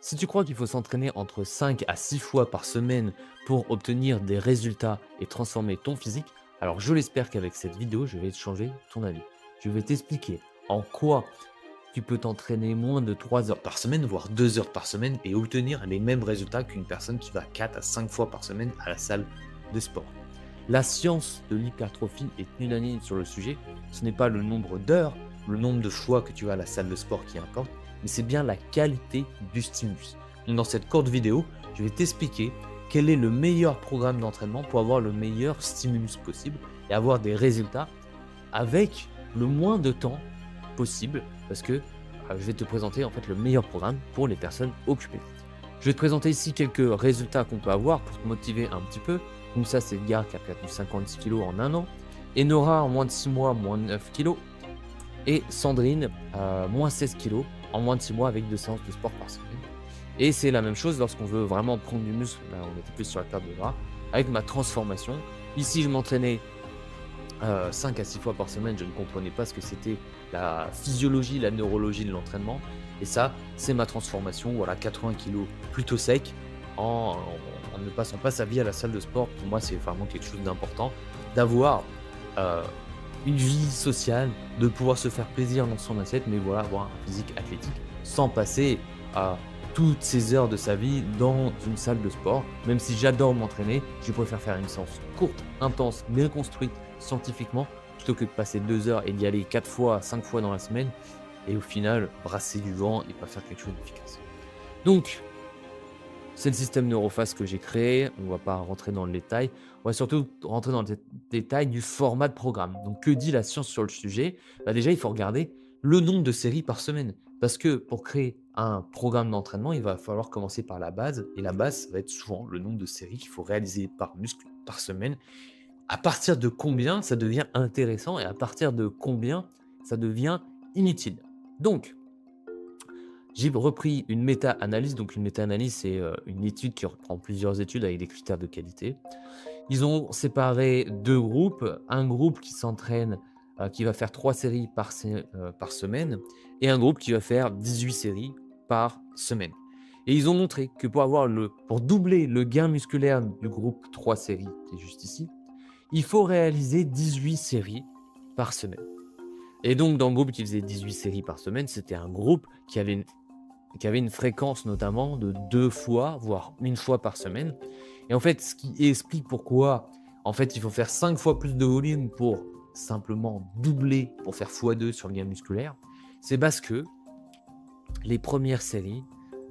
Si tu crois qu'il faut s'entraîner entre 5 à 6 fois par semaine pour obtenir des résultats et transformer ton physique, alors je l'espère qu'avec cette vidéo, je vais te changer ton avis. Je vais t'expliquer en quoi tu peux t'entraîner moins de 3 heures par semaine, voire 2 heures par semaine et obtenir les mêmes résultats qu'une personne qui va 4 à 5 fois par semaine à la salle de sport. La science de l'hypertrophie est unanime sur le sujet. Ce n'est pas le nombre d'heures, le nombre de fois que tu vas à la salle de sport qui importe, mais c'est bien la qualité du stimulus. Donc dans cette courte vidéo, je vais t'expliquer quel est le meilleur programme d'entraînement pour avoir le meilleur stimulus possible et avoir des résultats avec le moins de temps possible, parce que je vais te présenter en fait le meilleur programme pour les personnes occupées. Je vais te présenter ici quelques résultats qu'on peut avoir pour te motiver un petit peu. Donc ça, c'est le gars qui a perdu 56 kg en un an. Et Nora, en moins de 6 mois, moins de 9 kg. Et Sandrine, moins 16 kg en moins de 6 mois avec 2 séances de sport par semaine. Et c'est la même chose lorsqu'on veut vraiment prendre du muscle. Là, on était plus sur la perte de gras. Avec ma transformation. Ici, je m'entraînais 5 à 6 fois par semaine. Je ne comprenais pas ce que c'était la physiologie, la neurologie de l'entraînement. Et ça, c'est ma transformation. Voilà, 80 kg plutôt sec en ne passant pas sa vie à la salle de sport. Pour moi, c'est vraiment quelque chose d'important d'avoir une vie sociale, de pouvoir se faire plaisir dans son assiette, mais voilà, avoir un physique athlétique sans passer à toutes ces heures de sa vie dans une salle de sport. Même si j'adore m'entraîner, je préfère faire une séance courte, intense, bien construite scientifiquement, plutôt que de passer 2 heures et d'y aller 4 fois, 5 fois dans la semaine, et au final, brasser du vent et pas faire quelque chose d'efficace. Donc, c'est le système NeuroFast que j'ai créé. On ne va pas rentrer dans le détail. On va surtout rentrer dans le détail du format de programme. Donc, que dit la science sur le sujet? Déjà, il faut regarder le nombre de séries par semaine. Parce que pour créer un programme d'entraînement, il va falloir commencer par la base. Et la base, ça va être souvent le nombre de séries qu'il faut réaliser par muscle par semaine. À partir de combien ça devient intéressant et à partir de combien ça devient inutile. Donc, j'ai repris une méta-analyse. Donc, une méta-analyse, c'est une étude qui reprend plusieurs études avec des critères de qualité. Ils ont séparé 2 groupes. Un groupe qui s'entraîne, qui va faire 3 séries par semaine et un groupe qui va faire 18 séries par semaine. Et ils ont montré que pour doubler le gain musculaire du groupe 3 séries, qui est juste ici, il faut réaliser 18 séries par semaine. Et donc, dans le groupe qui faisait 18 séries par semaine, c'était un groupe qui avait une fréquence notamment de 2 fois, voire 1 fois par semaine. Et en fait, ce qui explique pourquoi, en fait, il faut faire 5 fois plus de volume pour simplement doubler, pour faire x2 sur le gain musculaire, c'est parce que les premières séries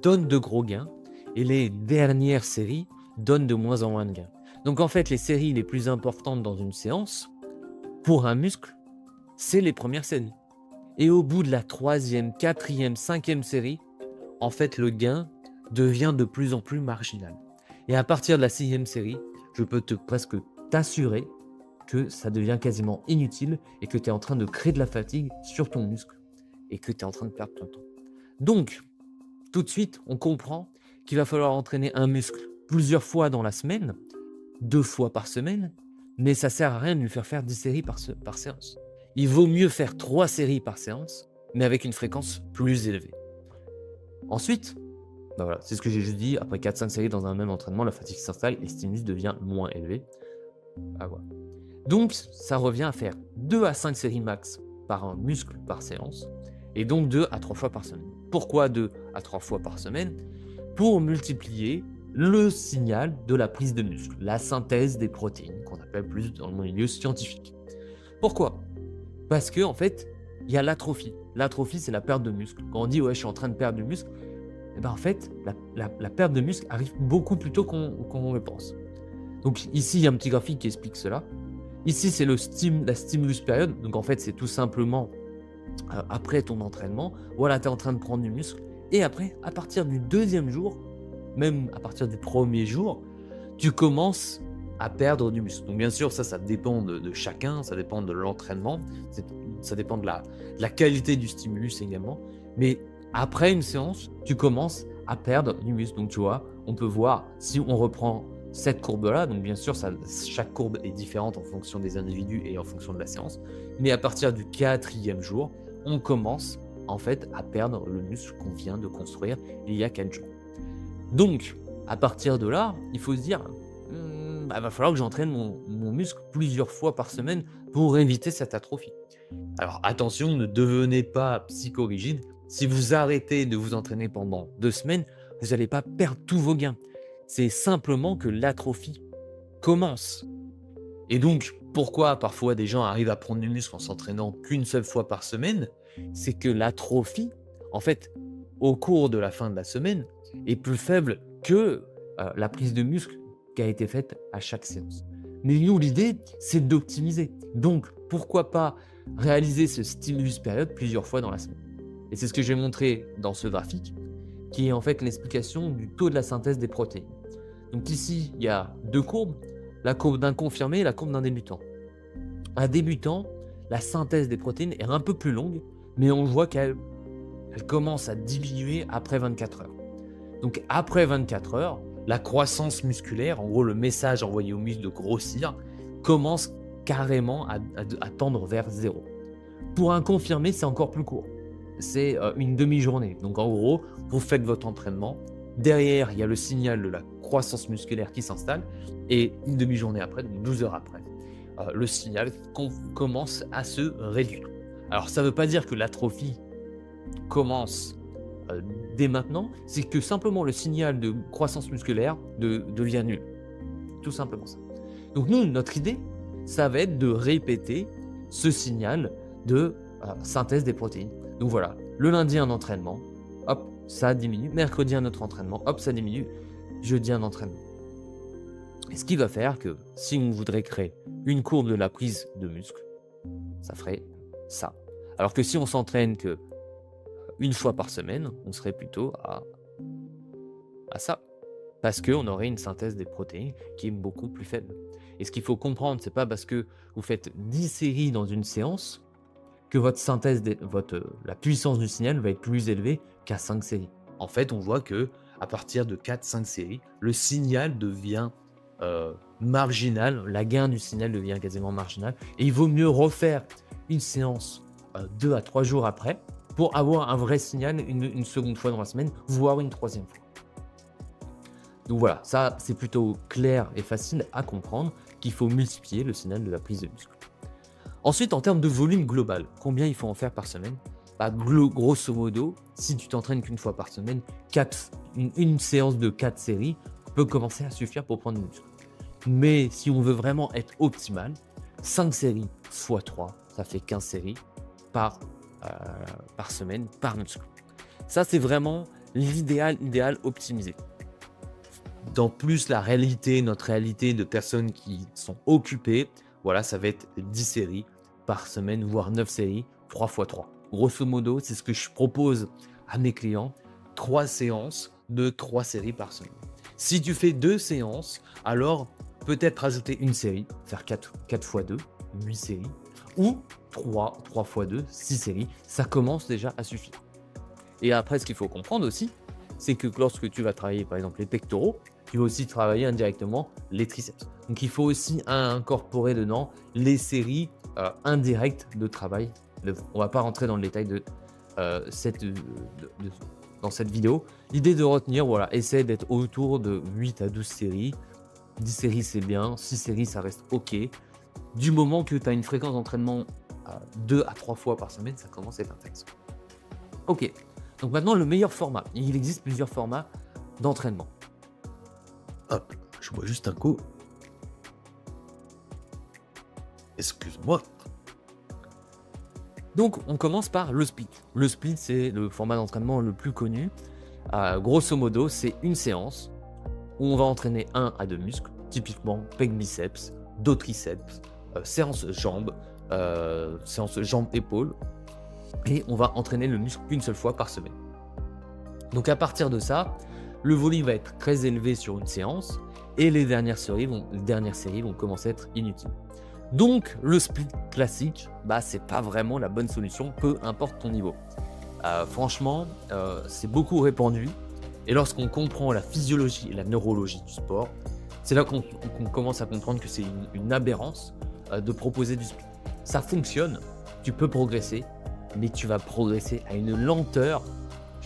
donnent de gros gains et les dernières séries donnent de moins en moins de gains. Donc en fait, les séries les plus importantes dans une séance, pour un muscle, c'est les premières séries. Et au bout de la 3e, 4e, 5e série, en fait, le gain devient de plus en plus marginal. Et à partir de la 6e série, je peux presque t'assurer que ça devient quasiment inutile et que tu es en train de créer de la fatigue sur ton muscle et que tu es en train de perdre ton temps. Donc, tout de suite, on comprend qu'il va falloir entraîner un muscle plusieurs fois dans la semaine, 2 fois par semaine, mais ça sert à rien de lui faire 10 séries par séance. Il vaut mieux faire 3 séries par séance, mais avec une fréquence plus élevée. Ensuite, voilà, c'est ce que j'ai juste dit, après 4-5 séries dans un même entraînement, la fatigue s'installe et le stimulus devient moins élevé. Voilà. Donc, ça revient à faire 2 à 5 séries max par un muscle par séance, et donc 2 à 3 fois par semaine. Pourquoi 2 à 3 fois par semaine? Pour multiplier le signal de la prise de muscle, la synthèse des protéines, qu'on appelle plus dans le milieu scientifique. Pourquoi? Parce que en fait, il y a l'atrophie. L'atrophie, c'est la perte de muscle. Quand on dit ouais, je suis en train de perdre du muscle, et ben en fait, la perte de muscle arrive beaucoup plus tôt qu'on le pense. Donc ici, il y a un petit graphique qui explique cela. Ici, c'est la stimulus période. Donc en fait, c'est tout simplement après ton entraînement. Voilà, tu es en train de prendre du muscle. Et après, à partir du 2e jour, même à partir du 1er jour, tu commences à perdre du muscle. Donc bien sûr, ça dépend de chacun, ça dépend de l'entraînement, ça dépend de la qualité du stimulus également. Mais après une séance, tu commences à perdre du muscle. Donc tu vois, on peut voir, si on reprend cette courbe-là, donc bien sûr, chaque courbe est différente en fonction des individus et en fonction de la séance, mais à partir du 4e jour, on commence en fait à perdre le muscle qu'on vient de construire il y a 4 jours. Donc, à partir de là, il faut se dire, va falloir que j'entraîne mon muscle plusieurs fois par semaine pour éviter cette atrophie. Alors attention, ne devenez pas psychorigide. Si vous arrêtez de vous entraîner pendant 2 semaines, vous n'allez pas perdre tous vos gains. C'est simplement que l'atrophie commence. Et donc, pourquoi parfois des gens arrivent à prendre du muscle en s'entraînant qu'une seule fois par semaine? C'est que l'atrophie, en fait, au cours de la fin de la semaine, est plus faible que la prise de muscle qui a été faite à chaque séance. Mais nous, l'idée, c'est d'optimiser. Donc, pourquoi pas réaliser ce stimulus période plusieurs fois dans la semaine? Et c'est ce que j'ai montré dans ce graphique, qui est en fait l'explication du taux de la synthèse des protéines. Donc ici, il y a 2 courbes, la courbe d'un confirmé et la courbe d'un débutant. Un débutant, la synthèse des protéines est un peu plus longue, mais on voit qu'elle commence à diminuer après 24 heures. Donc après 24 heures, la croissance musculaire, en gros le message envoyé au muscle de grossir, commence carrément à tendre vers 0. Pour un confirmé, c'est encore plus court. C'est une demi-journée. Donc en gros, vous faites votre entraînement. Derrière, il y a le signal de la croissance musculaire qui s'installe. Et une demi-journée après, donc 12 heures après, le signal commence à se réduire. Alors ça ne veut pas dire que l'atrophie commence dès maintenant, c'est que simplement le signal de croissance musculaire devient nul. Tout simplement ça. Donc nous, notre idée, ça va être de répéter ce signal de synthèse des protéines. Donc voilà, le lundi un entraînement, hop, ça diminue. Mercredi un autre entraînement, hop, ça diminue. Jeudi un entraînement. Et ce qui va faire que si on voudrait créer une courbe de la prise de muscle, ça ferait ça. Alors que si on s'entraîne que une fois par semaine, on serait plutôt à ça. Parce qu'on aurait une synthèse des protéines qui est beaucoup plus faible. Et ce qu'il faut comprendre, c'est pas parce que vous faites 10 séries dans une séance que votre synthèse, la puissance du signal va être plus élevée qu'à 5 séries. En fait, on voit que à partir de 4-5 séries, le signal devient marginal, la gain du signal devient quasiment marginal. Et il vaut mieux refaire une séance 2 à 3 jours après pour avoir un vrai signal une seconde fois dans la semaine, voire une troisième fois. Donc voilà, ça c'est plutôt clair et facile à comprendre qu'il faut multiplier le signal de la prise de muscle. Ensuite, en termes de volume global, combien il faut en faire par semaine? Grosso modo, si tu t'entraînes qu'une fois par semaine, une séance de 4 séries peut commencer à suffire pour prendre du muscle. Mais si on veut vraiment être optimal, 5 séries x 3, ça fait 15 séries par semaine, par muscle. Ça, c'est vraiment l'idéal optimisé. Dans plus notre réalité de personnes qui sont occupées, voilà, ça va être 10 séries par semaine, voire 9 séries, 3 x 3. Grosso modo, c'est ce que je propose à mes clients, 3 séances de 3 séries par semaine. Si tu fais 2 séances, alors peut-être rajouter une série, faire 4 x 2, 8 séries, ou 3 x 2, 6 séries, ça commence déjà à suffire. Et après, ce qu'il faut comprendre aussi, c'est que lorsque tu vas travailler par exemple les pectoraux, tu vas aussi travailler indirectement les triceps. Donc il faut aussi incorporer dedans les séries indirectes de travail. On ne va pas rentrer dans le détail dans cette vidéo. L'idée de retenir, voilà, essaie d'être autour de 8 à 12 séries. 10 séries c'est bien, 6 séries ça reste ok. Du moment que tu as une fréquence d'entraînement 2 à 3 fois par semaine, ça commence à être intéressant. Ok, donc maintenant le meilleur format. Il existe plusieurs formats d'entraînement. Hop, je bois juste un coup. Excuse-moi. Donc on commence par le split. Le split, c'est le format d'entraînement le plus connu. Grosso modo, c'est une séance où on va entraîner 1 à 2 muscles, typiquement pec biceps, dos triceps, séance jambes épaules, et on va entraîner le muscle qu'une seule fois par semaine. Donc à partir de ça, le volume va être très élevé sur une séance et les dernières séries vont commencer à être inutiles. Donc le split classique, c'est pas vraiment la bonne solution, peu importe ton niveau. Franchement, c'est beaucoup répandu. Et lorsqu'on comprend la physiologie et la neurologie du sport, c'est là qu'on commence à comprendre que c'est une aberrance de proposer du split. Ça fonctionne, tu peux progresser, mais tu vas progresser à une lenteur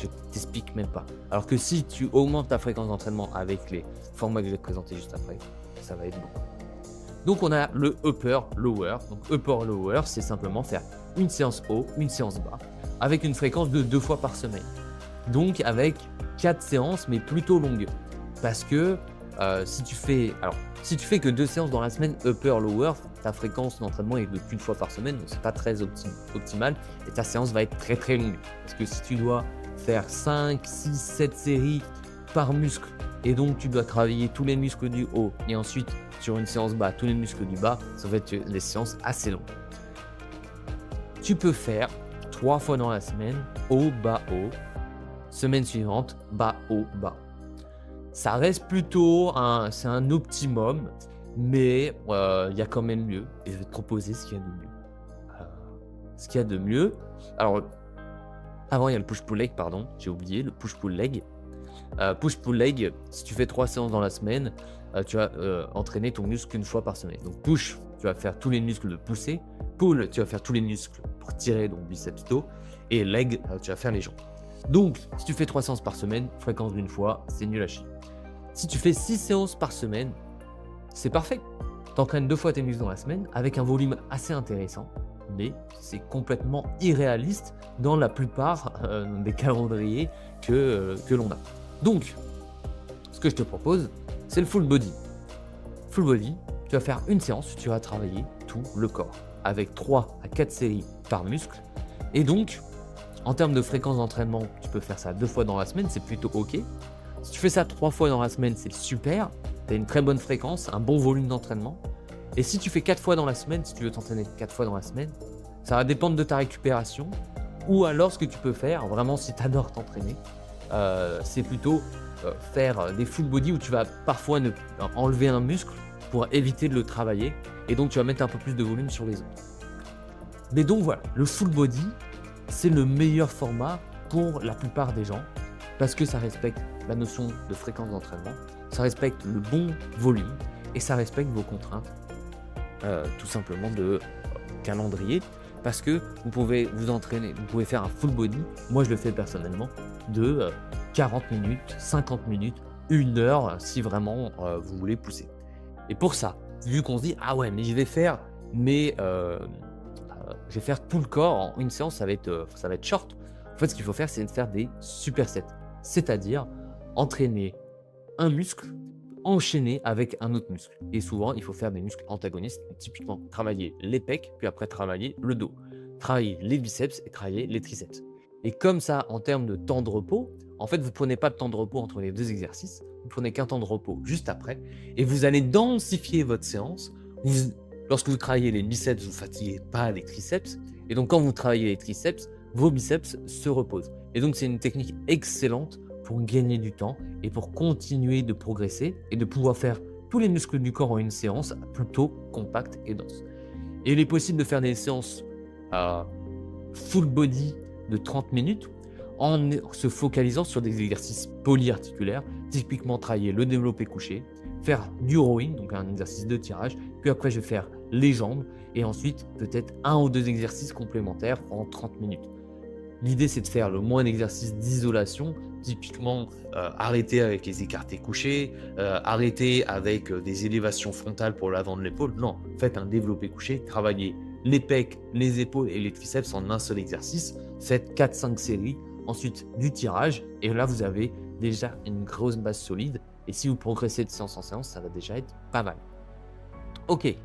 je t'explique même pas. Alors que si tu augmentes ta fréquence d'entraînement avec les formats que je vais te présenter juste après, ça va être bon. Donc on a le upper lower. Donc upper lower, c'est simplement faire une séance haut, une séance bas, avec une fréquence de 2 fois par semaine. Donc avec 4 séances, mais plutôt longues. Parce que si tu fais que 2 séances dans la semaine, upper lower, ta fréquence d'entraînement est de qu'une fois par semaine, donc c'est pas très optimal, et ta séance va être très très longue. Parce que si tu dois faire 5, 6, 7 séries par muscle, et donc tu dois travailler tous les muscles du haut, et ensuite sur une séance bas, tous les muscles du bas, ça va être des séances assez longues. Tu peux faire 3 fois dans la semaine, haut, bas, haut. Semaine suivante, bas, haut, bas. Ça reste plutôt c'est un optimum, mais il y a quand même mieux. Et je vais te proposer ce qu'il y a de mieux. Alors, avant, il y a le push-pull leg, pardon. J'ai oublié, le push-pull leg. Push-pull leg, si tu fais 3 séances dans la semaine, tu vas entraîner ton muscle une fois par semaine. Donc push, tu vas faire tous les muscles de pousser. Pull, tu vas faire tous les muscles pour tirer, donc biceps dos. Et leg, tu vas faire les jambes. Donc, si tu fais 3 séances par semaine, fréquence d'une fois, c'est nul à chier. Si tu fais 6 séances par semaine, c'est parfait. Tu entraînes 2 fois tes muscles dans la semaine avec un volume assez intéressant, mais c'est complètement irréaliste dans la plupart des calendriers que l'on a. Donc, ce que je te propose, c'est le full body. Full body, tu vas faire une séance, tu vas travailler tout le corps avec 3 à 4 séries par muscle. Et donc, en termes de fréquence d'entraînement, tu peux faire ça 2 fois dans la semaine, c'est plutôt ok. Si tu fais ça 3 fois dans la semaine, c'est super. Tu as une très bonne fréquence, un bon volume d'entraînement. Et si tu fais 4 fois dans la semaine, si tu veux t'entraîner 4 fois dans la semaine, ça va dépendre de ta récupération. Ou alors, ce que tu peux faire, vraiment si tu adores t'entraîner, c'est plutôt faire des full body où tu vas parfois enlever un muscle pour éviter de le travailler. Et donc, tu vas mettre un peu plus de volume sur les autres. Mais donc voilà, le full body, c'est le meilleur format pour la plupart des gens parce que ça respecte la notion de fréquence d'entraînement, ça respecte le bon volume et ça respecte vos contraintes tout simplement de calendrier parce que vous pouvez vous entraîner, vous pouvez faire un full body, moi je le fais personnellement, de 40 minutes, 50 minutes, 1 heure si vraiment vous voulez pousser. Et pour ça, vu qu'on se dit, ah ouais mais je vais faire tout le corps en une séance, ça va être short. En fait, ce qu'il faut faire, c'est de faire des supersets, c'est-à-dire entraîner un muscle enchaîné avec un autre muscle. Et souvent, il faut faire des muscles antagonistes, typiquement travailler les pecs, puis après travailler le dos, travailler les biceps et travailler les triceps. Et comme ça, en termes de temps de repos, en fait, vous ne prenez pas de temps de repos entre les 2 exercices, vous prenez qu'un temps de repos juste après, et vous allez densifier votre séance. Lorsque vous travaillez les biceps, vous ne fatiguez pas les triceps. Et donc, quand vous travaillez les triceps, vos biceps se reposent. Et donc, c'est une technique excellente pour gagner du temps et pour continuer de progresser et de pouvoir faire tous les muscles du corps en une séance plutôt compacte et dense. Et il est possible de faire des séances full body de 30 minutes en se focalisant sur des exercices polyarticulaires, typiquement travailler le développé couché, faire du rowing, donc un exercice de tirage, puis après je vais faire les jambes et ensuite peut-être 1 ou 2 exercices complémentaires en 30 minutes. L'idée c'est de faire le moins d'exercices d'isolation, typiquement arrêter avec les écartés couchés, arrêter avec des élévations frontales pour l'avant de l'épaule. Non, faites un développé couché, travaillez les pecs, les épaules et les triceps en un seul exercice, faites 4-5 séries, ensuite du tirage et là vous avez déjà une grosse base solide et si vous progressez de séance en séance, ça va déjà être pas mal. Ok,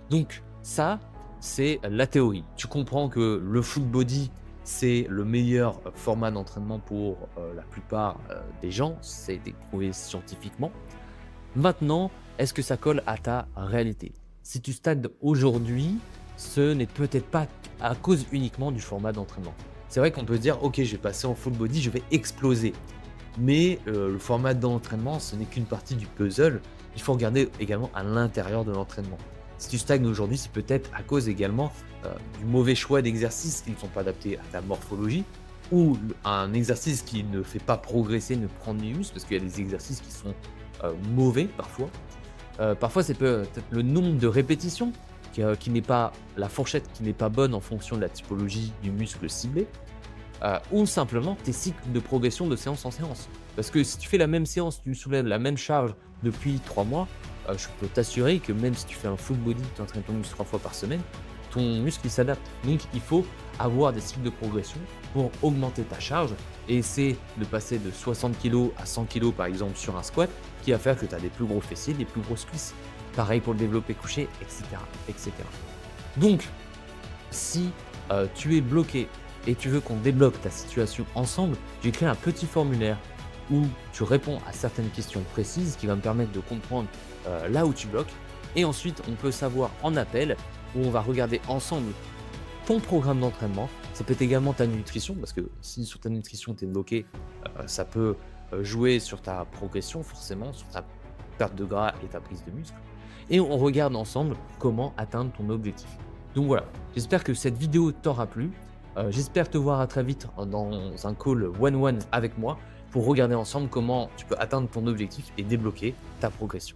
donc ça c'est la théorie. Tu comprends que le full body c'est le meilleur format d'entraînement pour la plupart des gens, c'est prouvé scientifiquement. Maintenant, est-ce que ça colle à ta réalité? Si tu stagnes aujourd'hui, ce n'est peut-être pas à cause uniquement du format d'entraînement. C'est vrai qu'on peut se dire, ok, je vais passer en full body, je vais exploser. Mais le format d'entraînement, ce n'est qu'une partie du puzzle. Il faut regarder également à l'intérieur de l'entraînement. Si tu stagnes aujourd'hui, c'est peut-être à cause également du mauvais choix d'exercices qui ne sont pas adaptés à ta morphologie ou un exercice qui ne fait pas progresser, ne prendre ni muscle parce qu'il y a des exercices qui sont mauvais parfois. Parfois, c'est peut-être le nombre de répétitions qui n'est pas la fourchette qui n'est pas bonne en fonction de la typologie du muscle ciblé. ou simplement tes cycles de progression de séance en séance. Parce que si tu fais la même séance, tu soulèves la même charge depuis 3 mois, je peux t'assurer que même si tu fais un full body, tu entraînes ton muscle 3 fois par semaine, ton muscle il s'adapte. Donc il faut avoir des cycles de progression pour augmenter ta charge et essayer de passer de 60 kg à 100 kg par exemple sur un squat qui va faire que tu as des plus gros fessiers, des plus grosses cuisses. Pareil pour le développé couché, etc. etc. Donc, si tu es bloqué et tu veux qu'on débloque ta situation ensemble, j'ai créé un petit formulaire où tu réponds à certaines questions précises qui va me permettre de comprendre là où tu bloques. Et ensuite, on peut savoir en appel où on va regarder ensemble ton programme d'entraînement. Ça peut être également ta nutrition, parce que si sur ta nutrition tu es bloqué, ça peut jouer sur ta progression forcément, sur ta perte de gras et ta prise de muscle. Et on regarde ensemble comment atteindre ton objectif. Donc voilà, j'espère que cette vidéo t'aura plu. J'espère te voir à très vite dans un call one-one avec moi pour regarder ensemble comment tu peux atteindre ton objectif et débloquer ta progression.